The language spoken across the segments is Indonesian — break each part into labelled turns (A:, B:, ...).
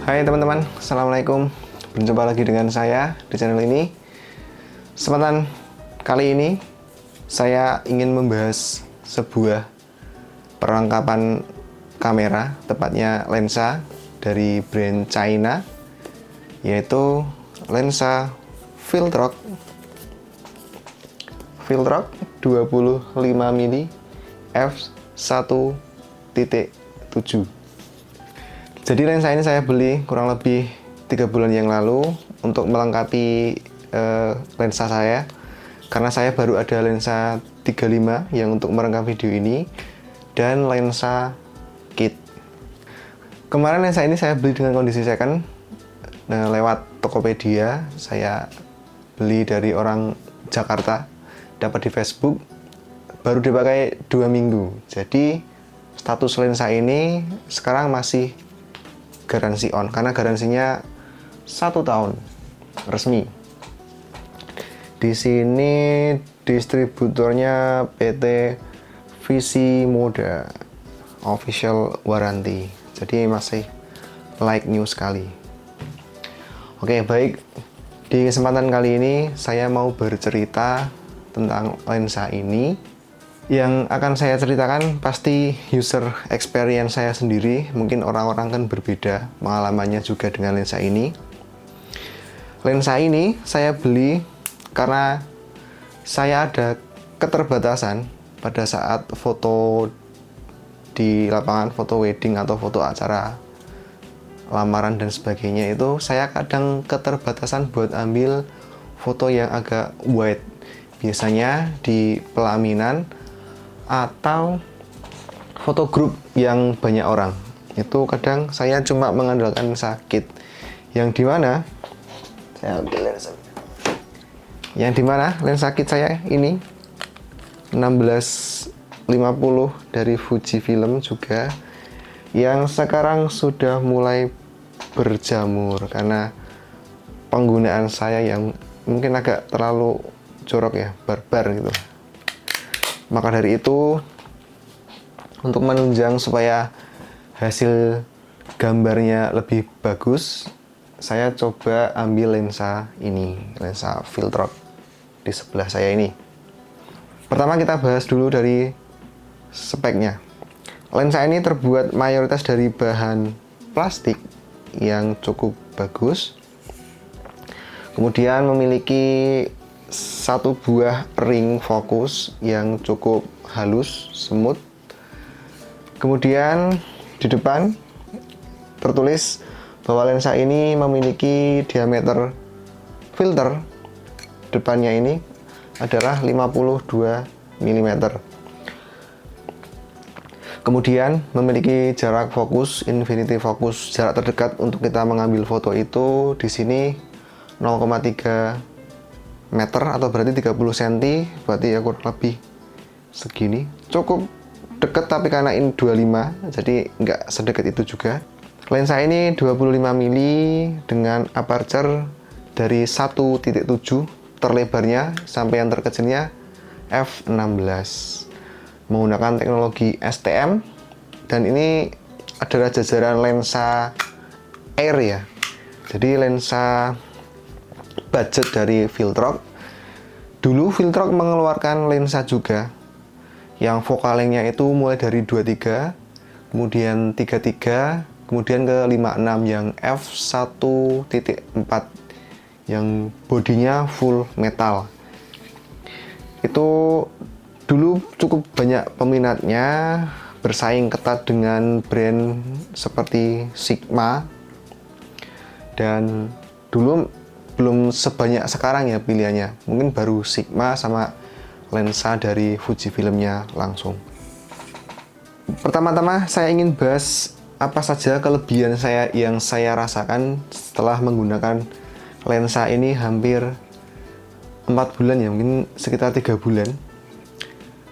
A: Hai teman-teman, Assalamualaikum. Berjumpa lagi dengan saya di channel ini. Kesempatan kali ini saya ingin membahas sebuah perlengkapan kamera, tepatnya lensa dari brand China, yaitu lensa Viltrox 25mm f1.7. Jadi lensa ini saya beli kurang lebih 3 bulan yang lalu untuk melengkapi lensa saya, karena saya baru ada lensa 35 yang untuk merekam video ini dan lensa kit. Kemarin lensa ini saya beli dengan kondisi second lewat Tokopedia. Saya beli dari orang Jakarta, dapat di Facebook, baru dipakai 2 minggu. Jadi status lensa ini sekarang masih garansi on, karena garansinya 1 tahun resmi. Di sini distributornya PT Visi Moda, official warranty. Jadi masih like new sekali. Oke, baik. Di kesempatan kali ini saya mau bercerita tentang lensa ini. Yang akan saya ceritakan pasti user experience saya sendiri. Mungkin orang-orang kan berbeda pengalamannya juga dengan lensa ini. Lensa ini saya beli karena saya ada keterbatasan pada saat foto di lapangan, foto wedding atau foto acara lamaran dan sebagainya. Itu saya kadang keterbatasan buat ambil foto yang agak wide, biasanya di pelaminan atau foto grup yang banyak orang. Itu kadang saya cuma mengandalkan lensa kit, yang dimana saya ambil lensa, yang dimana lensa kit saya ini 1650 dari Fujifilm juga, yang sekarang sudah mulai berjamur karena penggunaan saya yang mungkin agak terlalu jorok ya, barbar gitu. Maka dari itu, untuk menunjang supaya hasil gambarnya lebih bagus, saya coba ambil lensa ini, lensa Viltrox di sebelah saya ini. Pertama kita bahas dulu dari speknya. Lensa ini terbuat mayoritas dari bahan plastik yang cukup bagus. Kemudian memiliki satu buah ring fokus yang cukup halus, smooth. Kemudian di depan tertulis bahwa lensa ini memiliki diameter filter depannya ini adalah 52 mm. Kemudian memiliki jarak fokus, infinity focus, jarak terdekat untuk kita mengambil foto itu di sini 0,3 meter, atau berarti 30 cm, berarti ya kurang lebih segini. Cukup deket, tapi karena ini 25 jadi nggak sedekat itu juga. Lensa ini 25mm dengan aperture dari 1.7 terlebarnya sampai yang terkecilnya f16, menggunakan teknologi STM, dan ini adalah jajaran lensa Air ya. Jadi lensa budget dari Viltrox. Dulu Viltrox mengeluarkan lensa juga yang focal length-nya itu mulai dari 23, kemudian 33, kemudian ke 56 yang f1.4 yang bodinya full metal. Itu dulu cukup banyak peminatnya, bersaing ketat dengan brand seperti Sigma, dan dulu belum sebanyak sekarang ya pilihannya. Mungkin baru Sigma sama lensa dari Fujifilm-nya langsung. Pertama-tama saya ingin bahas apa saja kelebihan saya yang saya rasakan setelah menggunakan lensa ini hampir 4 bulan ya, mungkin sekitar 3 bulan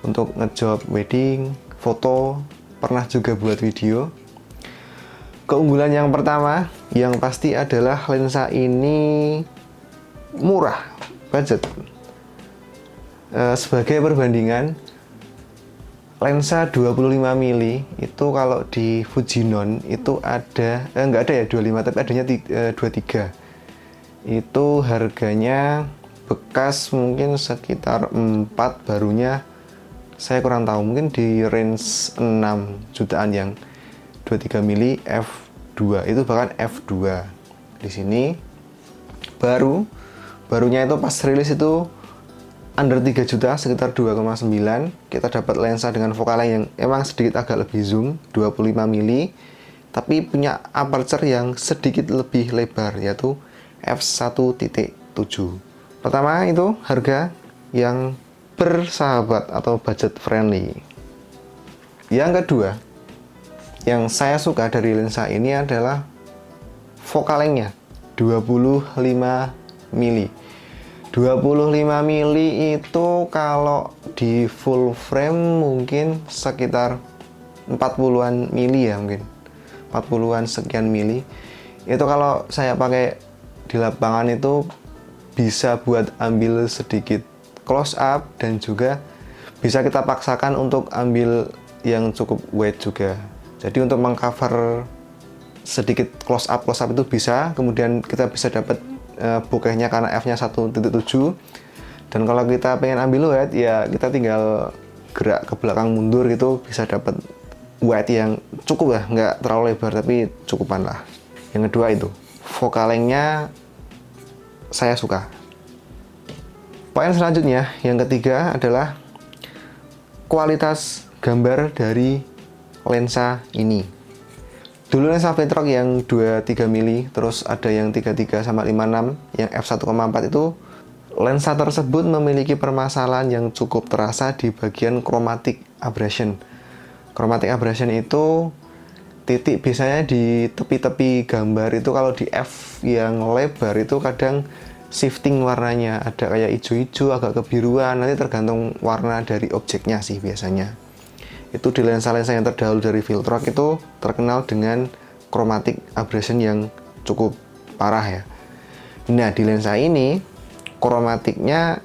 A: untuk ngejob wedding, foto, pernah juga buat video. Keunggulan yang pertama yang pasti adalah lensa ini murah, budget. Sebagai perbandingan, lensa 25 mili itu kalau di Fujinon itu ada nggak ada ya 25 tapi adanya 23. Itu harganya bekas mungkin sekitar 4, barunya saya kurang tahu, mungkin di range 6 jutaan yang 23 mili f2, itu bahkan f2. Di sini barunya itu pas rilis itu under 3 juta, sekitar 2,9. Kita dapat lensa dengan focal length yang emang sedikit agak lebih zoom 25 mili, tapi punya aperture yang sedikit lebih lebar, yaitu f1.7. Pertama itu harga yang bersahabat atau budget friendly. Yang kedua yang saya suka dari lensa ini adalah focal length-nya 25 mili. 25 mili itu kalau di full frame mungkin sekitar 40-an mili ya, mungkin 40-an sekian mili. Itu kalau saya pakai di lapangan itu bisa buat ambil sedikit close up, dan juga bisa kita paksakan untuk ambil yang cukup wide juga. Jadi untuk mengcover sedikit close up itu bisa, kemudian kita bisa dapat bokehnya karena f-nya 1.7. Dan kalau kita pengen ambil wide ya kita tinggal gerak ke belakang mundur gitu, bisa dapat wide yang cukup ya, nggak terlalu lebar tapi cukupan lah. Yang kedua itu focal length-nya saya suka. Poin selanjutnya yang ketiga adalah kualitas gambar dari lensa ini. Dulu lensa Viltrox yang 23 mili, terus ada yang 33 sama 56, yang f1,4 itu lensa tersebut memiliki permasalahan yang cukup terasa di bagian chromatic aberration. Chromatic aberration itu titik biasanya di tepi-tepi gambar itu kalau di f yang lebar itu kadang shifting warnanya, ada kayak hijau-hijau, agak kebiruan, nanti tergantung warna dari objeknya sih biasanya. Itu di lensa-lensa yang terdahulu dari Viltrox itu terkenal dengan chromatic aberration yang cukup parah ya. Nah di lensa ini chromaticnya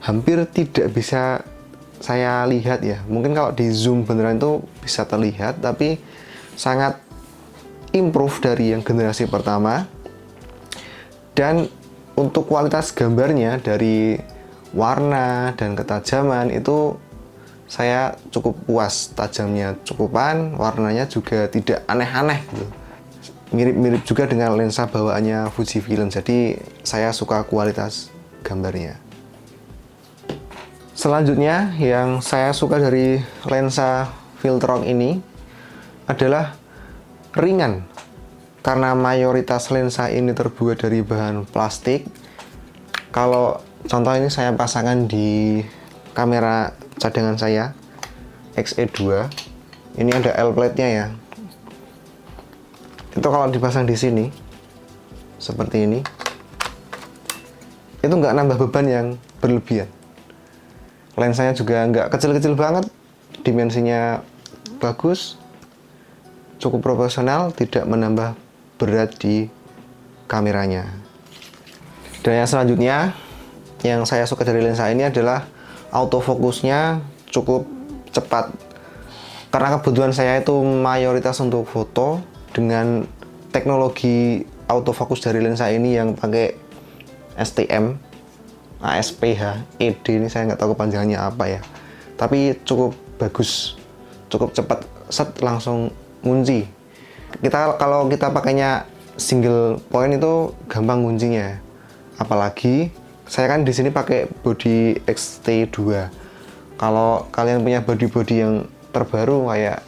A: hampir tidak bisa saya lihat ya. Mungkin kalau di zoom beneran itu bisa terlihat, tapi sangat improve dari yang generasi pertama. Dan untuk kualitas gambarnya dari warna dan ketajaman itu saya cukup puas, tajamnya cukupan, warnanya juga tidak aneh-aneh gitu. Mirip-mirip juga dengan lensa bawaannya Fujifilm, jadi saya suka kualitas gambarnya. Selanjutnya yang saya suka dari lensa Viltrox ini adalah ringan. Karena mayoritas lensa ini terbuat dari bahan plastik. Kalau contoh ini saya pasangkan di kamera cadangan saya XE2, ini ada L plate-nya ya. Itu kalau dipasang di sini seperti ini, itu nggak nambah beban yang berlebihan. Lensanya juga nggak kecil-kecil banget, dimensinya bagus, cukup proporsional, tidak menambah berat di kameranya. Dan yang selanjutnya yang saya suka dari lensa ini adalah autofokusnya cukup cepat. Karena kebutuhan saya itu mayoritas untuk foto, dengan teknologi autofokus dari lensa ini yang pakai STM ASPH ED, ini saya nggak tahu kepanjangannya apa ya, tapi cukup bagus, cukup cepat, set langsung ngunci. Kalau kita pakainya single point itu gampang nguncinya, apalagi saya kan di sini pakai body XT2. Kalau kalian punya body yang terbaru kayak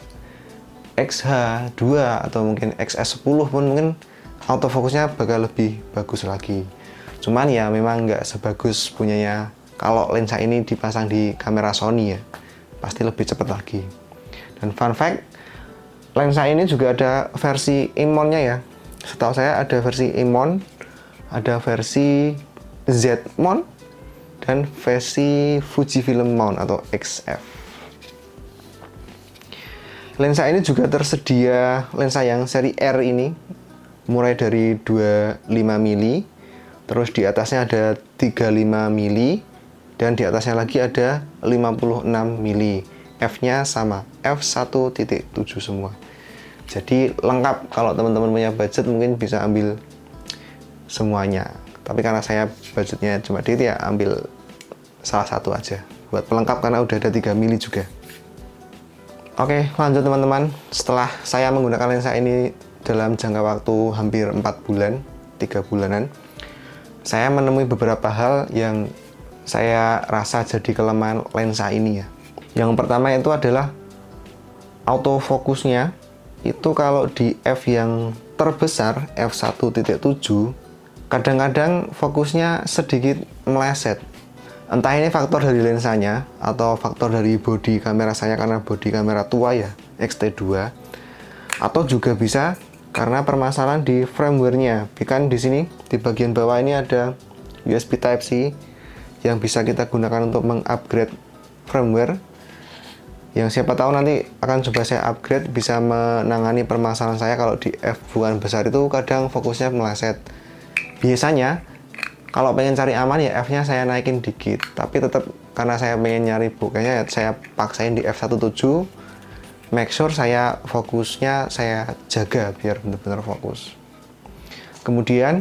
A: XH2 atau mungkin XS10 pun mungkin autofokusnya bakal lebih bagus lagi. Cuman ya memang nggak sebagus punyanya kalau lensa ini dipasang di kamera Sony ya, pasti lebih cepat lagi. Dan fun fact, lensa ini juga ada versi E-mount-nya ya. Setahu saya ada versi E-mount, ada versi Z-mount, dan versi Fujifilm mount atau XF. Lensa ini juga tersedia lensa yang seri R ini, mulai dari 25 mili, terus di atasnya ada 35 mili, dan di atasnya lagi ada 56 mili. f-nya sama, f1.7 semua. Jadi lengkap. Kalau teman-teman punya budget mungkin bisa ambil semuanya. Tapi karena saya budgetnya cuma dikit ya ambil salah satu aja buat pelengkap karena udah ada 3 mili juga. Oke, lanjut teman-teman. Setelah saya menggunakan lensa ini dalam jangka waktu hampir 4 bulan, 3 bulanan, saya menemui beberapa hal yang saya rasa jadi kelemahan lensa ini ya. Yang pertama itu adalah autofokusnya. Itu kalau di f yang terbesar, f1.7, kadang-kadang fokusnya sedikit meleset. Entah ini faktor dari lensanya atau faktor dari bodi kamera saya karena bodi kamera tua ya, X-T2, atau juga bisa karena permasalahan di firmware-nya. Kan di sini di bagian bawah ini ada USB Type-C yang bisa kita gunakan untuk mengupgrade firmware. Yang siapa tahu nanti akan coba saya upgrade bisa menangani permasalahan saya kalau di f bukan besar itu kadang fokusnya meleset. Biasanya kalau pengen cari aman ya f-nya saya naikin dikit, tapi tetap karena saya pengen nyari bokehnya ya saya paksain di f1.7. Make sure saya fokusnya saya jaga biar benar-benar fokus. Kemudian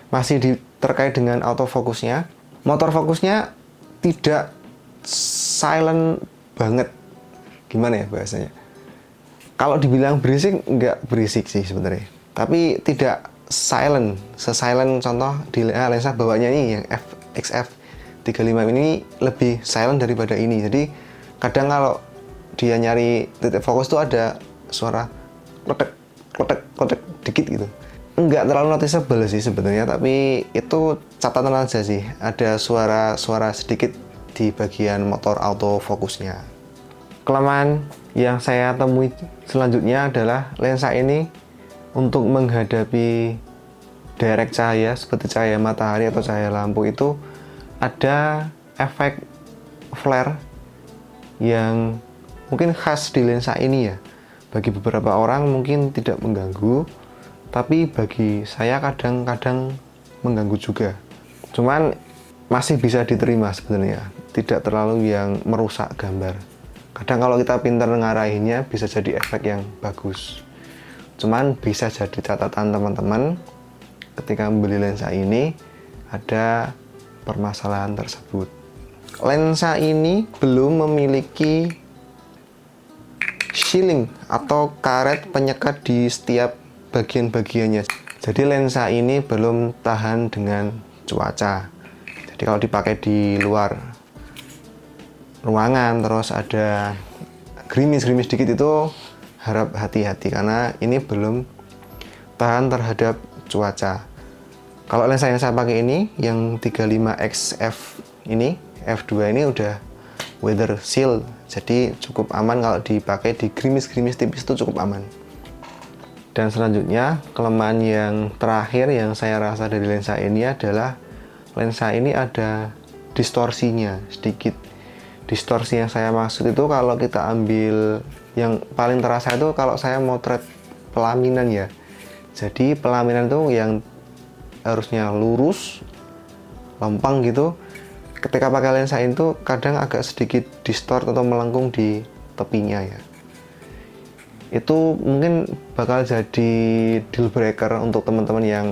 A: masih terkait dengan autofokusnya, motor fokusnya tidak silent banget. Gimana ya bahasanya? Kalau dibilang berisik, nggak berisik sih sebenarnya. Tapi tidak silent, se-silent contoh di lensa bawahnya ini yang XF35 ini lebih silent daripada ini. Jadi kadang kalau dia nyari titik fokus tuh ada suara kletek, kletek, kletek dikit gitu. Nggak terlalu noticeable sih sebenarnya, tapi itu catatan aja sih. Ada suara sedikit di bagian motor autofokusnya. Kelemahan yang saya temui selanjutnya adalah lensa ini untuk menghadapi direct cahaya seperti cahaya matahari atau cahaya lampu itu ada efek flare yang mungkin khas di lensa ini ya. Bagi beberapa orang mungkin tidak mengganggu, tapi bagi saya kadang-kadang mengganggu juga. Cuman masih bisa diterima sebenarnya, tidak terlalu yang merusak gambar. Kadang kalau kita pintar ngarahinnya bisa jadi efek yang bagus. Cuman bisa jadi catatan teman-teman ketika membeli lensa ini ada permasalahan tersebut. Lensa ini belum memiliki shielding atau karet penyekat di setiap bagian-bagiannya. Jadi lensa ini belum tahan dengan cuaca. Jadi kalau dipakai di luar ruangan terus ada gerimis-gerimis dikit itu harap hati-hati karena ini belum tahan terhadap cuaca. Kalau lensa yang saya pakai ini yang 35XF ini f2 ini udah weather seal, jadi cukup aman kalau dipakai di gerimis-gerimis tipis itu cukup aman. Dan selanjutnya kelemahan yang terakhir yang saya rasa dari lensa ini adalah lensa ini ada distorsinya sedikit. Distorsi yang saya maksud itu kalau kita ambil yang paling terasa itu kalau saya motret pelaminan ya. Jadi pelaminan itu yang harusnya lurus, lempeng gitu. Ketika pakai lensa itu kadang agak sedikit distort atau melengkung di tepinya ya. Itu mungkin bakal jadi deal breaker untuk teman-teman yang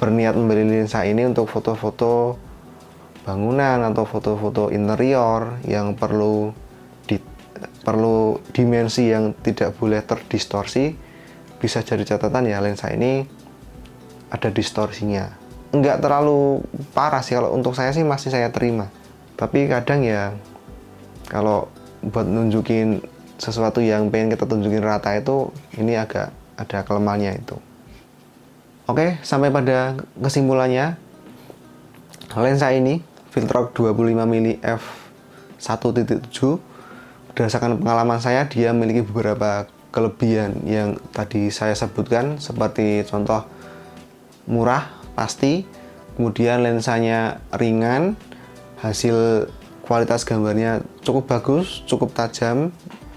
A: berniat membeli lensa ini untuk foto-foto bangunan atau foto-foto interior yang perlu dimensi yang tidak boleh terdistorsi. Bisa jadi catatan ya, lensa ini ada distorsinya. Enggak terlalu parah sih, kalau untuk saya sih masih saya terima. Tapi kadang ya kalau buat nunjukin sesuatu yang pengen kita tunjukin rata itu, ini agak ada kelemahannya itu. Oke, sampai pada kesimpulannya, lensa ini Viltrox 25mm f1.7 berdasarkan pengalaman saya dia memiliki beberapa kelebihan yang tadi saya sebutkan, seperti contoh murah pasti, kemudian lensanya ringan, hasil kualitas gambarnya cukup bagus, cukup tajam,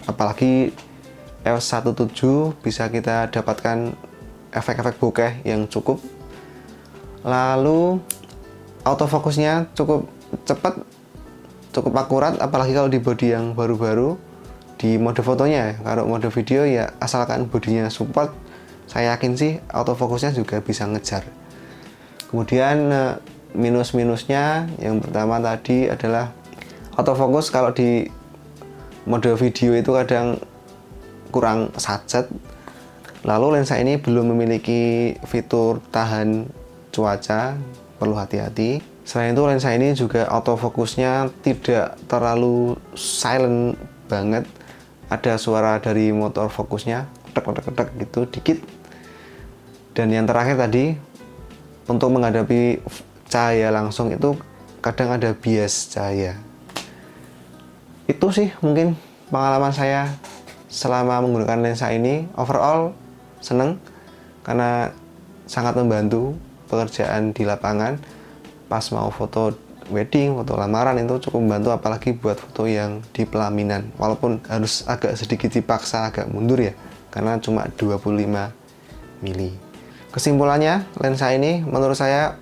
A: apalagi f1.7 bisa kita dapatkan efek-efek bokeh yang cukup. Lalu autofokusnya cukup cepat, cukup akurat, apalagi kalau di body yang baru-baru. Di mode fotonya ya, kalau mode video ya asalkan bodinya support, saya yakin sih autofocusnya juga bisa ngejar. Kemudian minus-minusnya yang pertama tadi adalah autofocus kalau di mode video itu kadang kurang satset. Lalu lensa ini belum memiliki fitur tahan cuaca, perlu hati-hati. Selain itu lensa ini juga autofokusnya tidak terlalu silent banget. Ada suara dari motor fokusnya, tek gitu dikit. Dan yang terakhir tadi, untuk menghadapi cahaya langsung itu kadang ada bias cahaya. Itu sih mungkin pengalaman saya selama menggunakan lensa ini. Overall seneng karena sangat membantu pekerjaan di lapangan. Pas mau foto wedding, foto lamaran itu cukup membantu, apalagi buat foto yang di pelaminan. Walaupun harus agak sedikit dipaksa, agak mundur ya, karena cuma 25 mili. Kesimpulannya, lensa ini menurut saya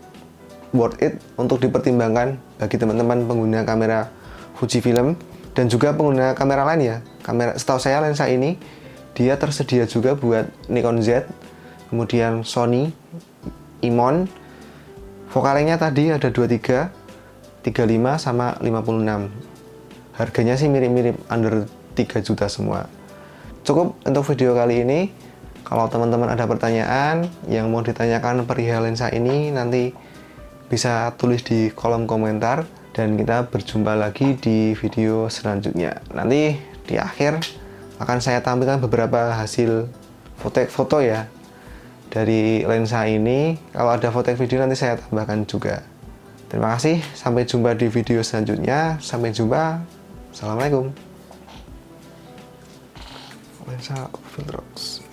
A: worth it untuk dipertimbangkan bagi teman-teman pengguna kamera Fujifilm dan juga pengguna kamera lain ya. Setahu saya lensa ini dia tersedia juga buat Nikon Z, kemudian Sony, Imon. Fokalnya tadi ada 23, 35 sama 56. Harganya sih mirip-mirip, under 3 juta semua. Cukup untuk video kali ini. Kalau teman-teman ada pertanyaan yang mau ditanyakan perihal lensa ini, nanti bisa tulis di kolom komentar dan kita berjumpa lagi di video selanjutnya. Nanti di akhir akan saya tampilkan beberapa hasil foto ya dari lensa ini. Kalau ada foto video nanti saya tambahkan juga. Terima kasih, sampai jumpa di video selanjutnya. Sampai jumpa, assalamualaikum. Lensa Filtrox.